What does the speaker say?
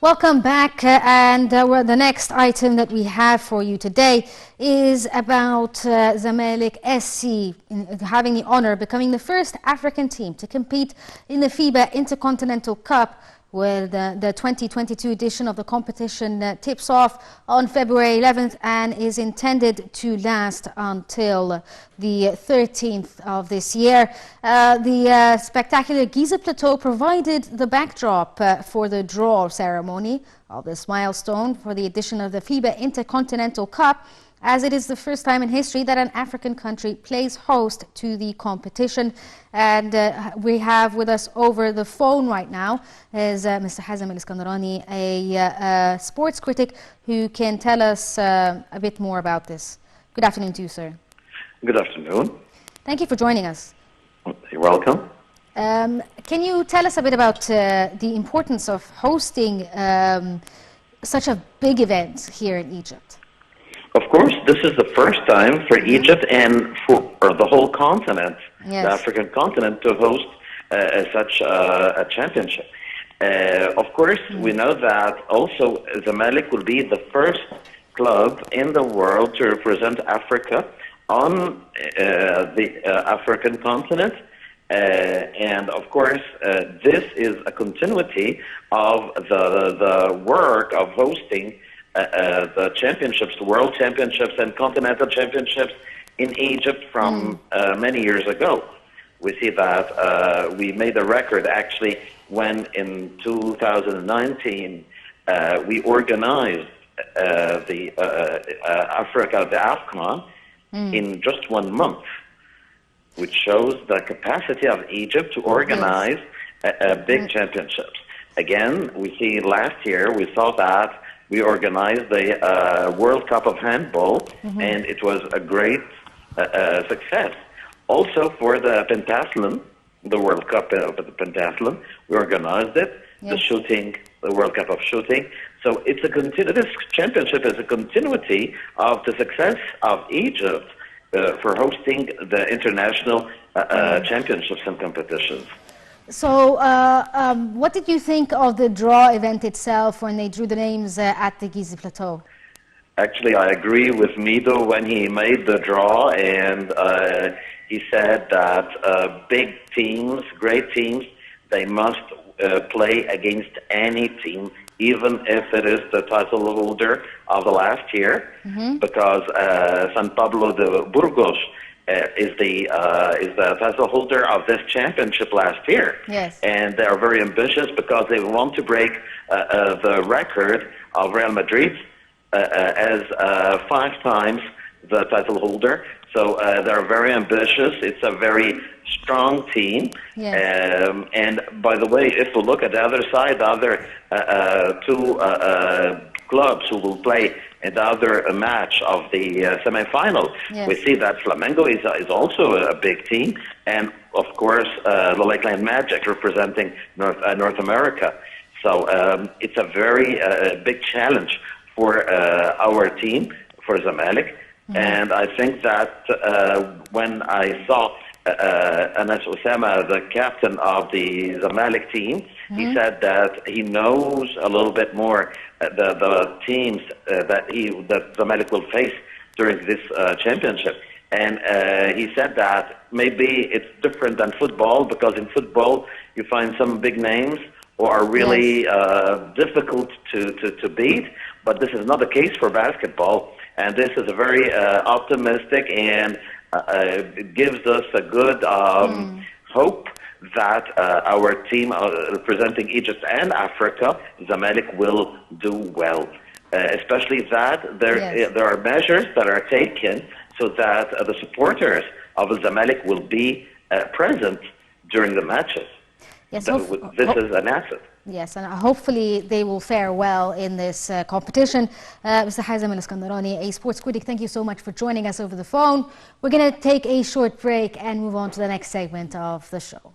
Welcome back, the next item that we have for you today is about Zamalek SC having the honor of becoming the first African team to compete in the FIBA Intercontinental Cup, where the 2022 edition of the competition tips off on February 11th and is intended to last until the 13th of this year. The spectacular Giza Plateau provided the backdrop for the draw ceremony of this milestone for the edition of the FIBA Intercontinental Cup, as it is the first time in history that an African country plays host to the competition. And we have with us over the phone right now is Mr. Hazem Askandarani, a sports critic who can tell us a bit more about this. Good afternoon to you, sir. Good afternoon. Thank you for joining us. You're welcome. Can you tell us a bit about the importance of hosting such a big event here in Egypt? Of course, this is the first time for Egypt and for the whole continent, yes, the African continent, to host such a championship. Of course, we know that also Zamalek will be the first club in the world to represent Africa on the African continent. And of course, this is a continuity of the work of hosting the championships, the world championships and continental championships in Egypt from many years ago. We see that we made a record actually when in 2019 we organized the Africa, the AFCON, in just 1 month, which shows the capacity of Egypt to organize big championships. Again, we see last year, we saw that we organized the World Cup of Handball, and it was a great success. Also for the pentathlon, the World Cup of the pentathlon, we organized it, the shooting, the World Cup of shooting. So it's this championship is a continuity of the success of Egypt for hosting the international championships and competitions. So, what did you think of the draw event itself when they drew the names at the Giza Plateau? Actually, I agree with Mido when he made the draw, and he said that big teams, great teams, they must play against any team, even if it is the title holder of the last year, because San Pablo de Burgos is the title holder of this championship last year. Yes. And they are very ambitious because they want to break the record of Real Madrid as 5 times the title holder. So they're very ambitious. It's a very strong team. Yes. And by the way, if we look at the other side, the other 2 clubs who will play in the other match of the semifinal, we see that Flamengo is also a big team, and of course the Lakeland Magic representing North America. So it's a very big challenge for our team, for Zamalek. And I think that when I saw Anas Osama, the captain of the Zamalek team, he said that he knows a little bit more the teams that Zamalek will face during this championship. And he said that maybe it's different than football, because in football you find some big names who are really difficult to beat, but this is not the case for basketball. And this is a very optimistic, and it gives us a good hope that our team representing Egypt and Africa, Zamalek, will do well. Especially that there are measures that are taken so that the supporters of Zamalek will be present during the matches. Yes, this is an asset. Yes, and hopefully they will fare well in this competition. Mr. Hazem Askandarani, a sports critic, thank you so much for joining us over the phone. We're going to take a short break and move on to the next segment of the show.